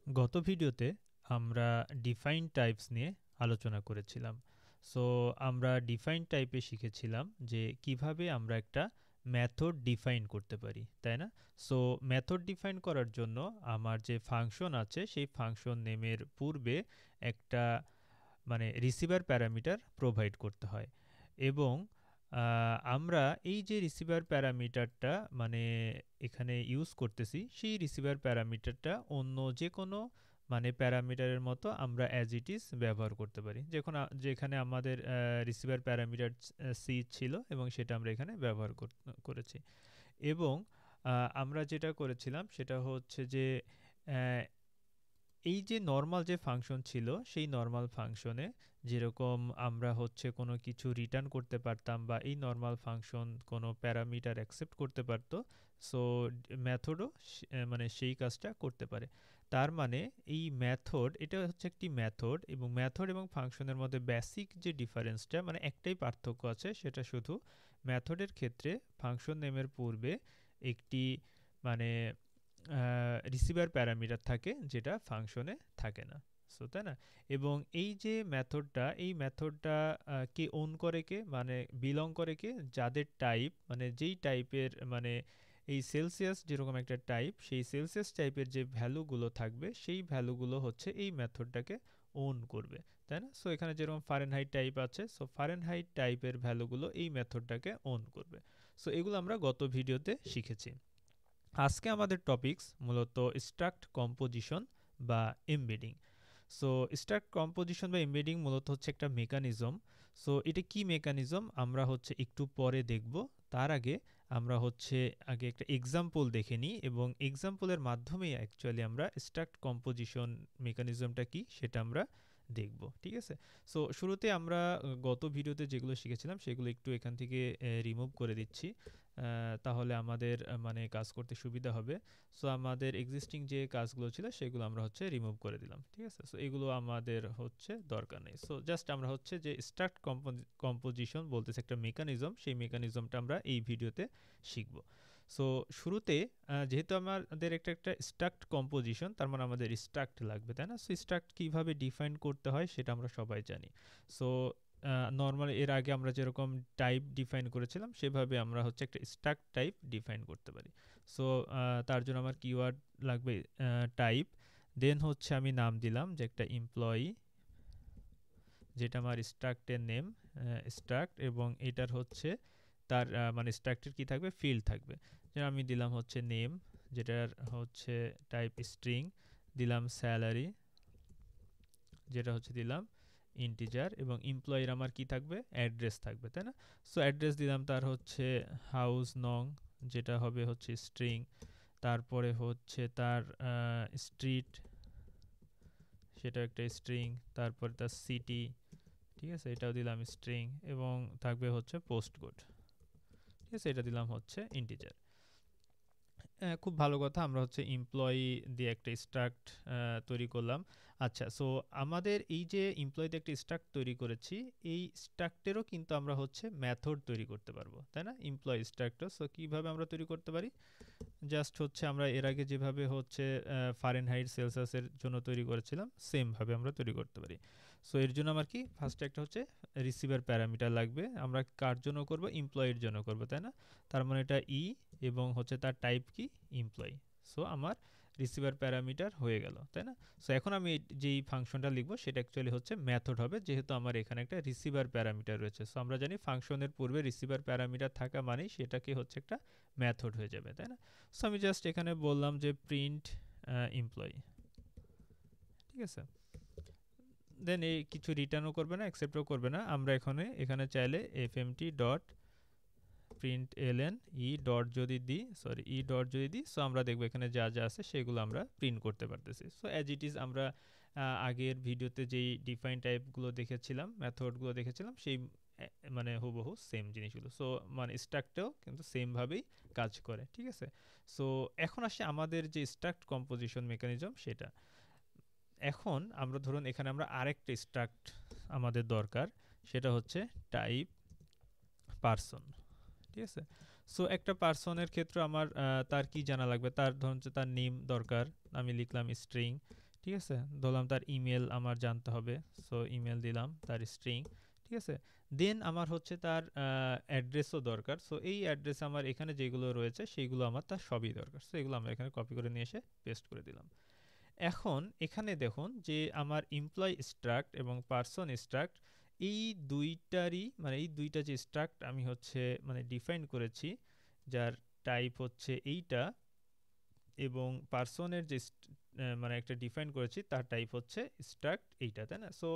গত ভিডিওতে আমরা ডিফাইন টাইপস নিয়ে আলোচনা করেছিলাম। সো আমরা ডিফাইন টাইপে শিখেছিলাম যে কিভাবে আমরা একটা মেথড ডিফাইন করতে পারি, তাই না? সো মেথড ডিফাইন করার জন্য আমার যে ফাংশন আছে সেই ফাংশন নেমের পূর্বে একটা রিসিভার প্যারামিটার প্রোভাইড করতে হয় এবং আমরা এই যে রিসিভার প্যারামিটারটা এখানে ইউজ করতেছি সেই রিসিভার প্যারামিটারটা অন্য যে কোনো প্যারামিটারের মতো আমরা অ্যাজ ইট ইজ ব্যবহার করতে পারি, যেখানে আমাদের রিসিভার প্যারামিটার সি ছিল এবং সেটা আমরা এখানে ব্যবহার করেছি। এবং আমরা যেটা করেছিলাম সেটা হচ্ছে যে আহ, এই যে নর্মাল যে ফাংশন ছিল সেই নর্মাল ফাংশনে যেরকম আমরা হচ্ছে কোনো কিছু রিটার্ন করতে পারতাম বা এই নর্মাল ফাংশন কোনো প্যারামিটার অ্যাকসেপ্ট করতে পারতো। সো মেথডও সেই কাজটা করতে পারে। তার মানে এই মেথড, এটা হচ্ছে একটি মেথড, এবং মেথড এবং ফাংশনের মধ্যে বেসিক যে ডিফারেন্সটা একটাই পার্থক্য আছে, সেটা শুধু মেথডের ক্ষেত্রে ফাংশন নেমের পূর্বে একটি মানে রিসিভার প্যারামিটার থাকে যেটা ফাংশনে থাকে না। সো তাই না? এবং এই যে মেথডটা, এই মেথডটা কে ওন করে, কে বিলং করে, কে যাদের টাইপ যেই টাইপের এই সেলসিয়াস যেরকম একটা টাইপ, সেই সেলসিয়াস টাইপের যে ভ্যালুগুলো থাকবে সেই ভ্যালুগুলো হচ্ছে এই মেথডটাকে ওন করবে, তাই না? সো এখানে যেরকম ফারেনহাইট টাইপ আছে, সো ফারেনহাইট টাইপের ভ্যালুগুলো এই মেথডটাকে ওন করবে। সো এগুলো আমরা গত ভিডিওতে শিখেছি। আজকে আমাদের টপিকস মূলত স্ট্রাক্ট কম্পোজিশন বা এমবেডিং। সো স্ট্রাক্ট কম্পোজিশন বা এমবেডিং মূলত হচ্ছে একটা মেকানিজম। সো এটা কি মেকানিজম আমরা হচ্ছে একটু পরে দেখব। তার আগে আমরা হচ্ছে আগে একটা এক্সাম্পল দেখে নিই এবং এক্সাম্পলের মাধ্যমেই অ্যাকচুয়ালি আমরা স্ট্রাক্ট কম্পোজিশন মেকানিজমটা কি সেটা আমরা দেখব, ঠিক আছে? সো শুরুতে আমরা গত ভিডিওতে যেগুলো শিখেছিলাম সেগুলো একটু এখান থেকে রিমুভ করে দিচ্ছি, তাহলে আমাদের কাজ করতে সুবিধা হবে। সো আমাদের এক্সিস্টিং যে কাজগুলো ছিল সেগুলো আমরা হচ্ছে রিমুভ করে দিলাম, ঠিক আছে? সো এগুলো আমাদের হচ্ছে দরকার নেই। সো জাস্ট আমরা হচ্ছে যে স্ট্রাক্ট কম্পোজিশন বলতেছে একটা মেকানিজম, সেই মেকানিজমটা আমরা এই ভিডিওতে শিখব। সো শুরুতে যেহেতু আমাদের একটা স্ট্রাক্ট কম্পোজিশন, তার মানে আমাদের স্ট্রাক্ট লাগবে, তাই না? সো স্ট্রাক্ট কীভাবে ডিফাইন করতে হয় সেটা আমরা সবাই জানি। সো নর্মাল এর আগে আমরা যেরকম টাইপ ডিফাইন করেছিলাম সেভাবে আমরা হচ্ছে একটা স্ট্রাক্ট টাইপ ডিফাইন করতে পারি। সো তার জন্য আমার কিওয়ার্ড লাগবে টাইপ, দেন হচ্ছে আমি নাম দিলাম যে একটা এমপ্লয়ি, যেটা আমার স্ট্রাক্টের নেম স্ট্রাক্ট, এবং এটার হচ্ছে তার স্ট্রাক্টের কি থাকবে, ফিল্ড থাকবে। যেটা আমি দিলাম হচ্ছে নেম, যেটার হচ্ছে টাইপ স্ট্রিং, দিলাম স্যালারি, যেটা হচ্ছে দিলাম ইন্টিজার, এবং এমপ্লয়ির আমার কি থাকবে, অ্যাড্রেস থাকবে, তাই না? সো অ্যাড্রেস দিলাম তার হচ্ছে হাউস নং, যেটা হবে হচ্ছে স্ট্রিং, তারপরে হচ্ছে তার স্ট্রিট, সেটা একটা স্ট্রিং, তারপরে তার সিটি, ঠিক আছে, এটাও দিলাম স্ট্রিং, এবং থাকবে হচ্ছে পোস্ট কোড, ঠিক আছে, এটা দিলাম হচ্ছে ইন্টিজার। খুব ভালো কথা, আমরা হচ্ছে এমপ্লয়ি দিয়ে একটা স্ট্রাক্ট তৈরি করলাম। আচ্ছা, সো আমাদের এই যে এমপ্লয়ি দিয়ে একটা স্ট্রাক্ট তৈরি করেছি, এই স্ট্রাক্টেরও কিন্তু আমরা হচ্ছে মেথড তৈরি করতে পারবো, তাই না? এমপ্লয়ি স্ট্রাক্টর, সো কীভাবে আমরা তৈরি করতে পারি? জাস্ট হচ্ছে আমরা এর আগে যেভাবে হচ্ছে ফারেনহাইট সেলসিয়াসের জন্য তৈরি করেছিলাম সেমভাবে আমরা তৈরি করতে পারি। সো এর জন্য আমার কি ফার্স্টে একটা হচ্ছে রিসিভার প্যারামিটার লাগবে। আমরা কার জন্য করব, এমপ্লয়ির জন্য করব, তাই না? তার মানে এটা এবং হচ্ছে তার টাইপ কি, এমপ্লয়ি। সো আমার রিসিভার প্যারামিটার হয়ে গেল, তাই না? সো এখন আমি যেই ফাংশনটা লিখবো সেটা অ্যাকচুয়ালি হচ্ছে মেথড হবে, যেহেতু আমার এখানে একটা রিসিভার প্যারামিটার রয়েছে। সো আমরা জানি ফাংশনের পূর্বে রিসিভার প্যারামিটার থাকা মানেই সেটাকে হচ্ছে একটা মেথড হয়ে যাবে, তাই না? সো আমি জাস্ট এখানে বললাম যে প্রিন্ট এমপ্লয়ি, ঠিক আছে। দেন এই কিছু রিটার্নও করবে না, অ্যাকসেপ্টও করবে না। আমরা এখানে চাইলে এফএমটি ডট প্রিন্ট এলএন ই ডট যদি দিই, সো আমরা দেখবো এখানে যা যা আছে সেগুলো আমরা প্রিন্ট করতে পারতেছি। সো অ্যাজ ইট ইজ আমরা আগের ভিডিওতে যেই ডিফাইন টাইপগুলো দেখেছিলাম, মেথডগুলো দেখেছিলাম, সেই হুবহু সেম জিনিসগুলো। সো স্ট্রাক্টটাও কিন্তু সেমভাবেই কাজ করে, ঠিক আছে। সো এখন আসে আমাদের যে স্ট্রাক্ট কম্পোজিশন মেকানিজম সেটা। এখন আমরা ধরুন এখানে আমরা আরেকটা স্ট্রাক্ট আমাদের দরকার, সেটা হচ্ছে টাইপ পারসন, ঠিক আছে। সো একটা পার্সনের ক্ষেত্রে আমার তার কি জানা লাগবে, তার ধরুন তার নেম দরকার, আমি লিখলাম স্ট্রিং, ঠিক আছে, ধরলাম তার ইমেল আমার জানতে হবে, সো ইমেল দিলাম, তার স্ট্রিং, ঠিক আছে। দেন আমার হচ্ছে তার অ্যাড্রেসও দরকার, সো এই অ্যাড্রেস আমার এখানে যেগুলো রয়েছে সেইগুলো আমার তার সবই দরকার, সো এগুলো আমরা এখানে কপি করে নিয়ে এসে পেস্ট করে দিলাম। এখন এখানে দেখুন যে আমার এমপ্লয় স্ট্রাক্ট এবং পার্সন স্ট্রাক্ট এই দুইটারই মানে এই দুইটা যে স্ট্রাক্ট আমি হচ্ছে মানে ডিফাইন করেছি, যার টাইপ হচ্ছে এইটা, এবং পার্সনের যে মানে একটা ডিফাইন করেছি তার টাইপ হচ্ছে স্ট্রাক্ট এইটা, তাই না? সো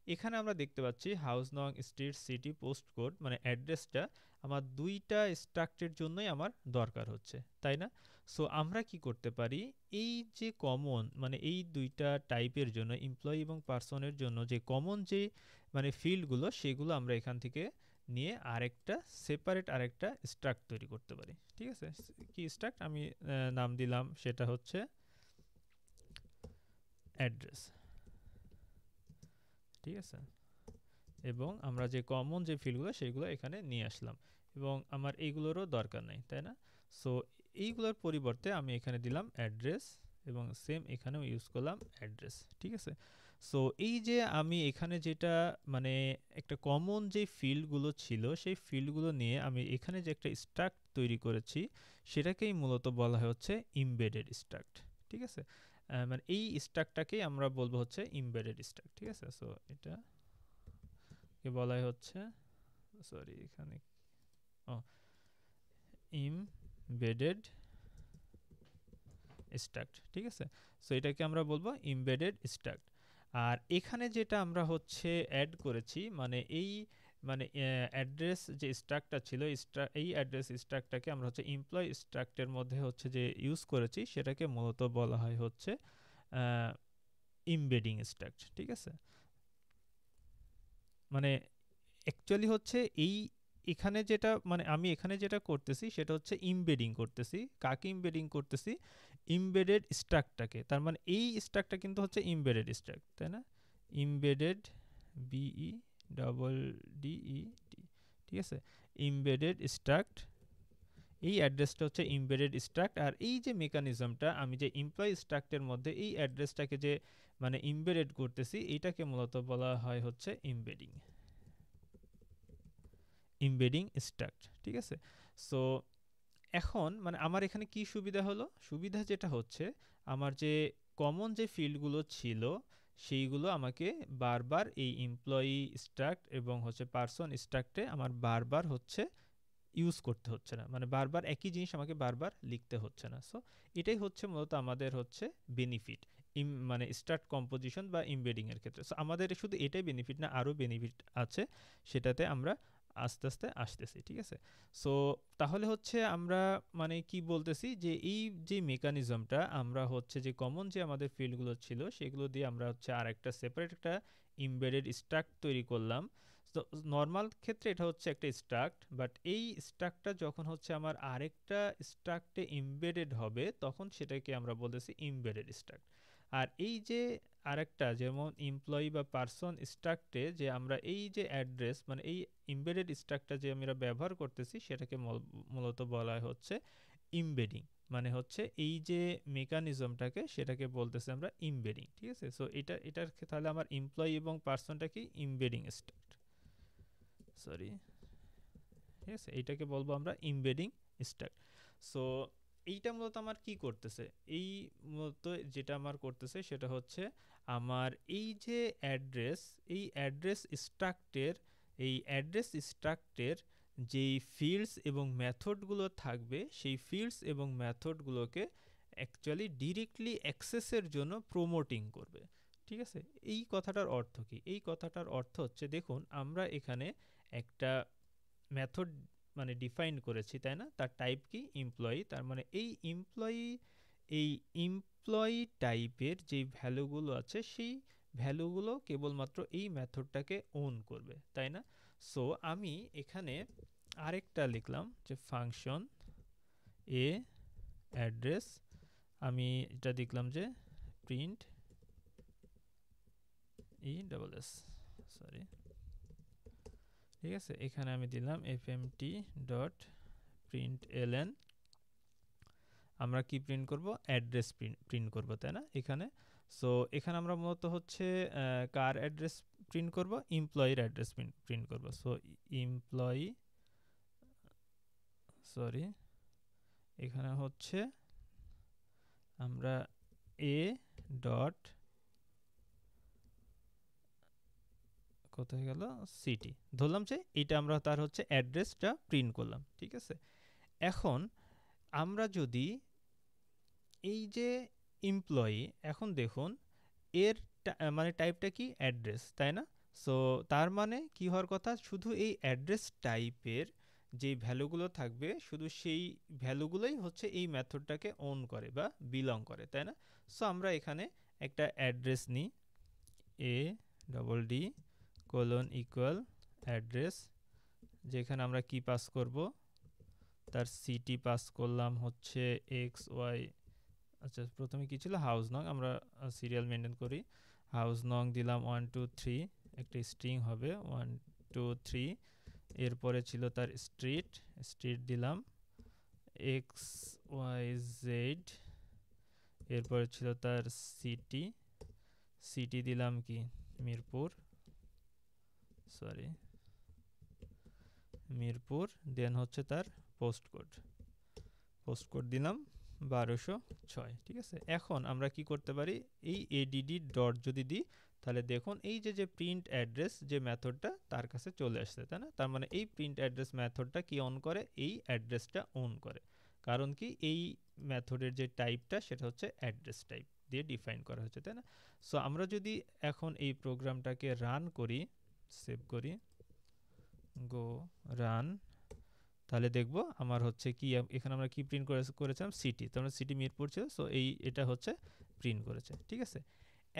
এখানে আমরা দেখতে পাচ্ছি হাউস নং, স্ট্রিট, সিটি, পোস্ট কোড মানে অ্যাড্রেসটা আমার দুইটা স্ট্রাক্টের জন্যই আমার দরকার হচ্ছে, তাই না? সো আমরা কি করতে পারি, এই যে কমন মানে এই দুইটা টাইপের জন্য এমপ্লয়ি এবং পার্সনের জন্য যে কমন যে মানে ফিল্ডগুলো সেগুলো আমরা এখান থেকে নিয়ে আরেকটা সেপারেট আরেকটা স্ট্রাক্ট তৈরি করতে পারি, ঠিক আছে। কি স্ট্রাক্ট আমি নাম দিলাম, সেটা হচ্ছে অ্যাড্রেস, ঠিক আছে। এবং আমরা যে কমন যে ফিল্ডগুলো সেগুলো এখানে নিয়ে আসলাম, এবং আমার এইগুলোরও দরকার নেই, তাই না? সো এইগুলোর পরিবর্তে আমি এখানে দিলাম অ্যাড্রেস, এবং সেম এখানেও ইউজ করলাম অ্যাড্রেস, ঠিক আছে। সো এই যে আমি এখানে যেটা মানে একটা কমন যে ফিল্ডগুলো ছিল সেই ফিল্ডগুলো নিয়ে আমি এখানে যে একটা স্ট্রাক্ট তৈরি করেছি সেটাকেই মূলত বলা হয় হচ্ছে ইমবেডেড স্ট্রাক্ট, ঠিক আছে। মানে এই স্ট্রাক্টটাকেই আমরা বলবো হচ্ছে ইমবেডেড স্ট্রাক্ট, ঠিক আছে। সো এটা কে বলা হয় হচ্ছে, সরি এখানে ইমবেডেড স্ট্রাক্ট, ঠিক আছে। সো এটাকে আমরা বলবো ইমবেডেড স্ট্রাক্ট। আর এখানে যেটা আমরা হচ্ছে অ্যাড করেছি মানে এই মানে অ্যাড্রেস যে স্ট্রাক্টটা ছিল এই অ্যাড্রেস স্ট্রাক্টটাকে আমরা হচ্ছে এমপ্লয় স্ট্রাক্টের মধ্যে হচ্ছে যে ইউজ করেছি সেটাকে মূলত বলা হয় হচ্ছে ইমবেডিং স্ট্রাক্ট, ঠিক আছে। মানে অ্যাকচুয়ালি হচ্ছে এই এখানে যেটা মানে আমি এখানে যেটা করতেছি সেটা হচ্ছে ইমবেডিং করতেছি, কাকে ইমবেডিং করতেছি, ইমবেডেড স্ট্রাক্টটাকে, তার মানে এই স্ট্রাক্টটা কিন্তু হচ্ছে ইমবেডেড স্ট্রাক্ট, তাই না? ইমবেডেড, বিই ডবল ডিই টি, ঠিক আছে, ইমবেডেড স্ট্রাক্ট, এই অ্যাড্রেসটা হচ্ছে ইমবেডেড স্ট্রাক্ট। আর এই যে মেকানিজমটা আমি যে এমপ্লয়ি স্ট্রাক্টের মধ্যে এই অ্যাড্রেসটাকে যে মানে ইমবেডেড করতেছি এইটাকে মূলত বলা হয় হচ্ছে ইমবেডিং, ইমবেডিং স্ট্রাক্ট, ঠিক আছে। সো এখন মানে আমার এখানে কি সুবিধা হলো, সুবিধা যেটা হচ্ছে আমার যে কমন যে ফিল্ডগুলো ছিল সেইগুলো আমাকে বারবার এই এমপ্লয়ি স্ট্রাক্ট এবং হচ্ছে পার্সন স্ট্রাক্টে আমার বারবার হচ্ছে ইউজ করতে হচ্ছে না, মানে বারবার একই জিনিস আমাকে বারবার লিখতে হচ্ছে না। সো এটাই হচ্ছে মূলত আমাদের হচ্ছে বেনিফিট মানে স্ট্রাক্ট কম্পোজিশন বা এমবেডিং এর ক্ষেত্রে। সো আমাদের শুধু এটাই বেনিফিট না, আরও বেনিফিট আছে, সেটাতে আমরা আস্তে আস্তে আসতেছি, ঠিক আছে। সো তাহলে হচ্ছে আমরা মানে কি বলতেছি যে এই যে মেকানিজমটা আমরা হচ্ছে যে কমন যে আমাদের ফিল্ডগুলো ছিল সেগুলো দিয়ে আমরা হচ্ছে আরেকটা সেপারেট একটা এমবেডেড স্ট্রাক্ট তৈরি করলাম। তো নর্মাল ক্ষেত্রে এটা হচ্ছে একটা স্ট্রাক্ট, বাট এই স্ট্রাক্টটা যখন হচ্ছে আমার আরেকটা স্ট্রাক্টে এমবেডেড হবে তখন সেটাকে আমরা বলতেছি এমবেডেড স্ট্রাক্ট। আর এই যে আরেকটা যেমন এমপ্লয়ি বা পার্সন স্ট্রাক্টে যে আমরা এই যে অ্যাড্রেস মানে এই এমবেডেড স্ট্রাক্টটা যে আমরা ব্যবহার করতেছি সেটাকে মূলত বলা হচ্ছে ইমবেডিং, মানে হচ্ছে এই যে মেকানিজমটাকে সেটাকে বলতেছি আমরা ইমবেডিং, ঠিক আছে। সো এটার তাহলে আমার এমপ্লয়ি এবং পার্সনটা কি ইমবেডিং স্ট্রাক্ট, সরি, ঠিক আছে, এইটাকে বলবো আমরা ইমবেডিং স্ট্রাক্ট। সো এইটা মূলত আমার কি করতেছে, এই মূলত যেটা আমার করতেছে সেটা হচ্ছে আমার এই যে অ্যাড্রেস, এই অ্যাড্রেস স্ট্রাক্টের এই অ্যাড্রেস স্ট্রাক্টের যেই ফিল্ডস এবং মেথডগুলো থাকবে সেই ফিল্ডস এবং মেথডগুলোকে অ্যাকচুয়ালি ডিরেক্টলি অ্যাক্সেসের জন্য প্রমোটিং করবে, ঠিক আছে। এই কথাটার অর্থ কি, এই কথাটার অর্থ হচ্ছে দেখুন আমরা এখানে একটা মেথড মানে ডিফাইন করেছি, তাই না, তার টাইপ কি এমপ্লয়ি, তার মানে এই এমপ্লয়ি টাইপের যে ভ্যালুগুলো আছে সেই ভ্যালুগুলো কেবলমাত্র এই মেথডটাকে ওন করবে, তাই না। সো আমি এখানে আরেকটা লিখলাম যে ফাংশন এ অ্যাড্রেস, আমি এটা দেখলাম যে print E double S, sorry, ঠিক আছে, এখানে আমি দিলাম fmt ডট প্রিন্ট এলএন, আমরা কি প্রিন্ট করব, অ্যাড্রেস প্রিন্ট করব, তাই না এখানে। সো এখানে আমরা মূলত হচ্ছে কার অ্যাড্রেস প্রিন্ট করব, এমপ্লয়ির অ্যাড্রেস প্রিন্ট করব। সো এমপ্লয়ি, সরি এখানে হচ্ছে আমরা এ ডট কোথায় গেল, সিটি ধরলাম যে এটা আমরা তার হচ্ছে অ্যাড্রেসটা প্রিন্ট করলাম, ঠিক আছে। এখন আমরা যদি এই যে এমপ্লয়ি, এখন দেখুন এর মানে টাইপটা কি, অ্যাড্রেস, তাই না। সো তার মানে কি হওয়ার কথা, শুধু এই অ্যাড্রেস টাইপের যে ভ্যালুগুলো থাকবে শুধু সেই ভ্যালুগুলোই হচ্ছে এই মেথডটাকে ওন করে বা বিলং করে, তাই না। সো আমরা এখানে একটা অ্যাড্রেস নিই, এ double D colon equal address, যেখানে আমরা কি পাস করব, তার সিটি পাস করলাম হচ্ছে এক্স ওয়াই, আচ্ছা প্রথমে কি ছিল, হাউস নং, আমরা সিরিয়াল মেনটেন করি, হাউস নং দিলাম 1 2 3, একটা স্ট্রিং হবে 1 2 3, এরপরে ছিল তার স্ট্রিট দিলাম এক্স ওয়াই জেড, এরপরে ছিল তার সিটি দিলাম কি মিরপুর, দেন হচ্ছে তার পোস্টকোড দিলাম 1206, ঠিক আছে। এখন আমরা কি করতে পারি, এই এডিডি ডট যদি দিই, তাহলে দেখুন এই যে প্রিন্ট অ্যাড্রেস যে মেথডটা তার কাছে চলে আসছে, তাই না। তার মানে এই প্রিন্ট অ্যাড্রেস মেথডটা কি অন করে, এই অ্যাড্রেসটা অন করে, কারণ কি এই মেথডের যে টাইপটা সেটা হচ্ছে অ্যাড্রেস টাইপ দিয়ে ডিফাইন করা হচ্ছে, তাই না। সো আমরা যদি এখন এই প্রোগ্রামটাকে রান করি, সেভ করি, গো রান, তাহলে দেখব আমার হচ্ছে কি, এখানে আমরা কি প্রিন্ট করেছিলাম, সিটি, তো আমরা সিটি মিরপুর ছিল, সো এটা হচ্ছে প্রিন্ট করেছে, ঠিক আছে।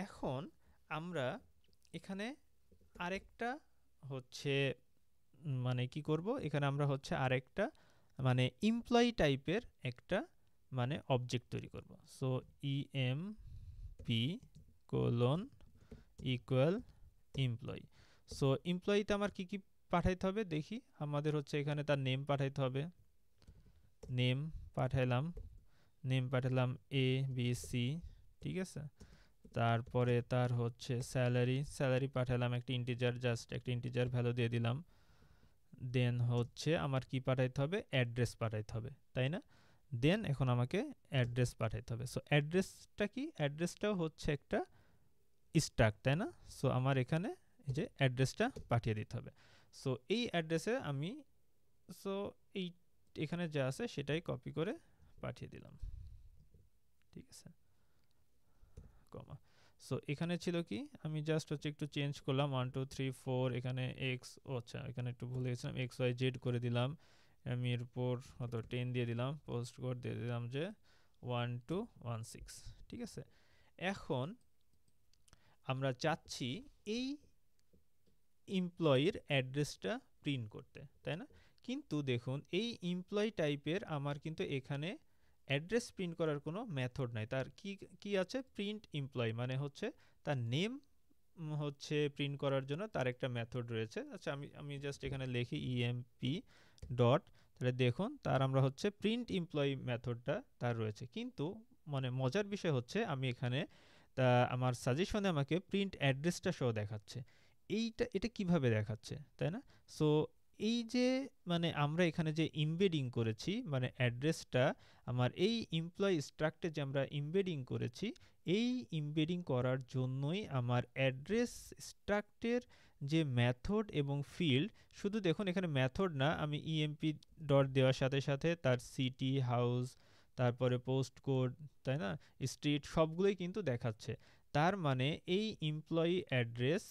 এখন আমরা এখানে আরেকটা হচ্ছে মানে কি করব, এখানে আমরা হচ্ছে আরেকটা মানে এমপ্লয়ি টাইপের একটা মানে অবজেক্ট তৈরি করব। So EMP colon equal employee. So এমপ্লয়িতে আমার কি পাঠাইতে হবে দেখি, আমাদের হচ্ছে এখানে তার নেম পাঠাইতে হবে, নেম পাঠালাম এ বি সি, ঠিক আছে। তারপরে তার হচ্ছে স্যালারি পাঠালাম একটা ইন্টিজার, জাস্ট একটা ইন্টিজার ভ্যালু দিয়ে দিলাম। দেন হচ্ছে আমার কি পাঠাইতে হবে, অ্যাড্রেস পাঠাইতে হবে, তাই না। দেন এখন আমাকে অ্যাড্রেস পাঠাইতে হবে। সো অ্যাড্রেসটা কি, অ্যাড্রেসটাও হচ্ছে একটা স্ট্রাক, তাই না। সো আমার এখানে এই যে অ্যাড্রেসটা পাঠিয়ে দিতে হবে। সো এই অ্যাড্রেসে আমি সো এই এখানে যা আছে সেটাই কপি করে পাঠিয়ে দিলাম, ঠিক আছে, কমা। সো এখানে ছিল কি, আমি জাস্ট হচ্ছে একটু চেঞ্জ করলাম 1 2 3 4, এখানে এক্স, আচ্ছা এখানে একটু ভুলে গেছিলাম, এক্স ওয়াই জেড করে দিলাম, মিরপুর হয়তো 10 দিয়ে দিলাম, পোস্ট কোড দিয়ে দিলাম যে 1216, ঠিক আছে। এখন আমরা চাচ্ছি এই এমপ্লয়ির অ্যাড্রেসটা প্রিন্ট করতে, তাই না। কিন্তু দেখুন এই এমপ্লয়ি টাইপের আমার কিন্তু এখানে অ্যাড্রেস প্রিন্ট করার কোনো মেথড নাই, তার কি আছে, প্রিন্ট এমপ্লয়ি মানে হচ্ছে তার নেম হচ্ছে প্রিন্ট করার জন্য তার একটা মেথড রয়েছে। আচ্ছা আমি জাস্ট এখানে লিখি ইএমপি ডট, তাহলে দেখুন তার আমরা হচ্ছে প্রিন্ট এমপ্লয়ি মেথডটা তার রয়েছে, কিন্তু মানে মজার বিষয় হচ্ছে আমি এখানে তা আমার সাজেশনে আমাকে প্রিন্ট অ্যাড্রেসটা সহ দেখাচ্ছে, এটা কিভাবে দেখাচ্ছে, তাই না। সো এই যে মানে আমরা এখানে যে ইমবেডিং করেছি, মানে অ্যাড্রেসটা আমার এই এমপ্লয়ি স্ট্রাকটে যে আমরা ইমবেডিং করেছি, এই ইমবেডিং করার জন্যই আমার অ্যাড্রেস স্ট্রাকটের যে মেথড এবং ফিল্ড, শুধু দেখুন এখানে মেথড না, আমি ইএমপি ডট দেওয়ার সাথে সাথে তার সিটি, হাউস, তারপরে পোস্ট কোড, তাই না, স্ট্রিট, সবগুলোই কিন্তু দেখাচ্ছে। তার মানে এই এমপ্লয়ি অ্যাড্রেস,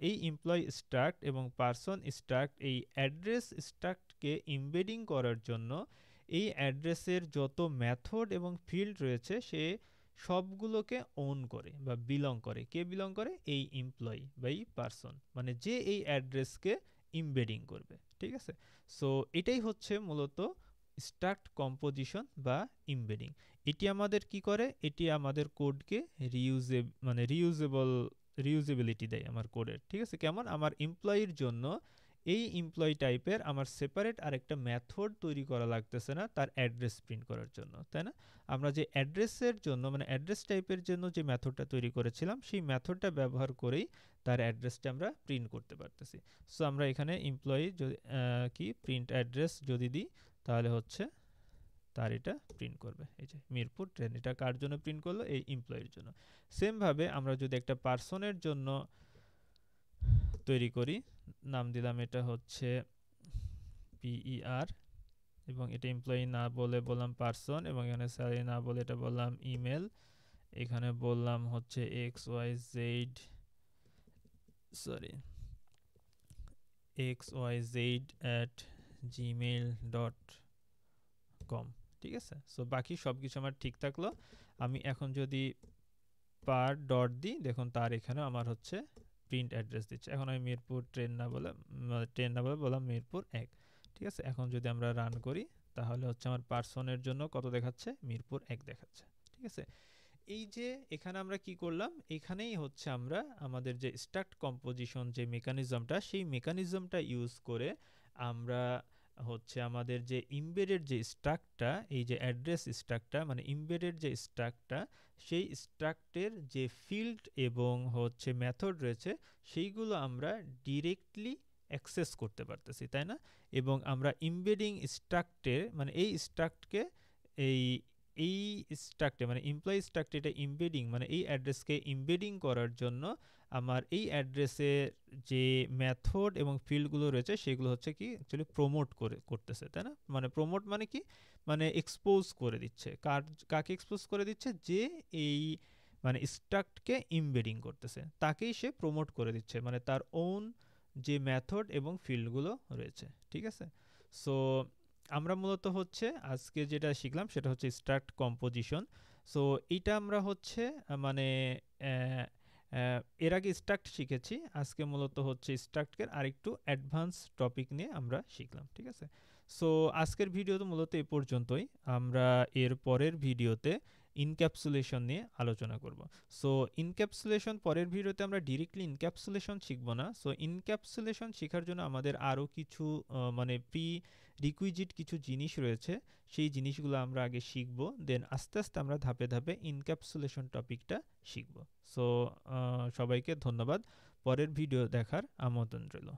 এই এমপ্লয়ি স্ট্রাক্ট এবং পারসন স্ট্রাক্ট, এই অ্যাড্রেস স্ট্রাক্টকে ইমবেডিং করার জন্য এই অ্যাড্রেসের যত মেথড এবং ফিল্ড রয়েছে সে সবগুলোকে ওন করে বা বিলং করে, কে বিলং করে, এই এমপ্লয়ি বা এই পারসন, মানে যে এই অ্যাড্রেসকে ইমবেডিং করবে, ঠিক আছে। সো এটাই হচ্ছে মূলত স্ট্রাক্ট কম্পোজিশন বা ইমবেডিং। এটি আমাদের কি করে, এটি আমাদের কোডকে রিউজেবিলিটি দেয় আমার কোডের, ঠিক আছে। কেমন, আমার এমপ্লয়ির জন্য এই এমপ্লয়ি টাইপের আমার সেপারেট আরেকটা মেথড তৈরি করা লাগতেছে না তার অ্যাড্রেস প্রিন্ট করার জন্য, তাই না? আমরা যে অ্যাড্রেসের জন্য মানে অ্যাড্রেস টাইপের জন্য যে মেথডটা তৈরি করেছিলাম সেই মেথডটা ব্যবহার করেই তার অ্যাড্রেসটা আমরা প্রিন্ট করতে পারতেছি। সো আমরা এখানে এমপ্লয়ি যদি কি প্রিন্ট অ্যাড্রেস যদি দিই তাহলে হচ্ছে তার এটা প্রিন্ট করবে। এই যে মিরপুর ট্রেন, এটা কার জন্য প্রিন্ট করলো? এই এমপ্লয়ির জন্য। সেম ভাবে আমরা যদি একটা পার্সনের জন্য তৈরি করি, নাম দিলাম এটা হচ্ছে PER, এবং এটা এমপ্লয়ি না বলে বললাম পার্সন, এবং এখানে স্যালারি না বলে এটা বললাম ইমেল, এখানে বললাম হচ্ছে xyz@gmail.com। ঠিক আছে, সো বাকি সব কিছু আমার ঠিক থাকলো। আমি এখন যদি পার ডট দিই, দেখুন তার এখানে আমার হচ্ছে প্রিন্ট অ্যাড্রেস দিচ্ছে। এখন আমি মিরপুর ট্রেন না বলে বললাম মিরপুর 1। ঠিক আছে, এখন যদি আমরা রান করি তাহলে হচ্ছে আমার পার্সনের জন্য কত দেখাচ্ছে? মিরপুর 1 দেখাচ্ছে। ঠিক আছে, এই যে এখানে আমরা কি করলাম, এখানেই হচ্ছে আমরা আমাদের যে স্ট্রাক্ট কম্পোজিশন যে মেকানিজমটা, সেই মেকানিজমটা ইউজ করে আমরা হচ্ছে আমাদের যে ইমবেডেড যে স্ট্রাক্টটা, এই যে অ্যাড্রেস স্ট্রাক্টটা মানে ইমবেডেড যে স্ট্রাক্টটা, সেই স্ট্রাক্টের যে ফিল্ড এবং হচ্ছে মেথড রয়েছে সেইগুলো আমরা ডিরেক্টলি অ্যাক্সেস করতে পারতেছি, তাই না? এবং আমরা ইমবেডিং স্ট্রাক্টের মানে এই স্ট্রাক্টকে এই এই স্ট্রাক্টে মানে এমপ্লয়ি স্ট্রাক্টে এটা ইমবেডিং মানে এই অ্যাড্রেসকে ইমবেডিং করার জন্য আমার এই অ্যাড্রেসে যে মেথড এবং ফিল্ডগুলো রয়েছে সেগুলো হচ্ছে কি অ্যাকচুয়ালি প্রমোট করতেছে, তাই না? মানে প্রমোট মানে কি, মানে এক্সপোজ করে দিচ্ছে। কাকে এক্সপোজ করে দিচ্ছে? যে এই মানে স্ট্রাক্টকে ইমবেডিং করতেছে তাকেই সে প্রমোট করে দিচ্ছে, মানে তার ওন যে মেথড এবং ফিল্ডগুলো রয়েছে। ঠিক আছে, সো আমরা মূলত হচ্ছে আজকে যেটা শিখলাম সেটা হচ্ছে স্ট্রাক্ট কম্পোজিশন। সো এইটা আমরা হচ্ছে মানে এর আগে স্ট্রাক্ট শিখেছি, আজকে মূলত হচ্ছে স্ট্রাক্টের আরেকটু অ্যাডভান্স টপিক নিয়ে আমরা শিখলাম। ঠিক আছে, সো আজকের ভিডিও তো মূলত এ পর্যন্তই। আমরা এর পরের ভিডিওতে ইনক্যাপসুলেশন নিয়ে আলোচনা করব। সো ইনক্যাপসুলেশন পরের ভিডিওতে আমরা ডিরেক্টলি ইনক্যাপসুলেশন শিখব না। সো ইনক্যাপসুলেশন শেখার জন্য আমাদের আরও কিছু মানে রিকুইজিট কিছু জিনিস রয়েছে, সেই জিনিসগুলো আমরা আগে শিখব, দেন আস্তে আস্তে আমরা ধাপে ধাপে ইনক্যাপসুলেশন টপিকটা শিখব। সো সবাইকে ধন্যবাদ, পরের ভিডিও দেখার আমন্ত্রণ রইল।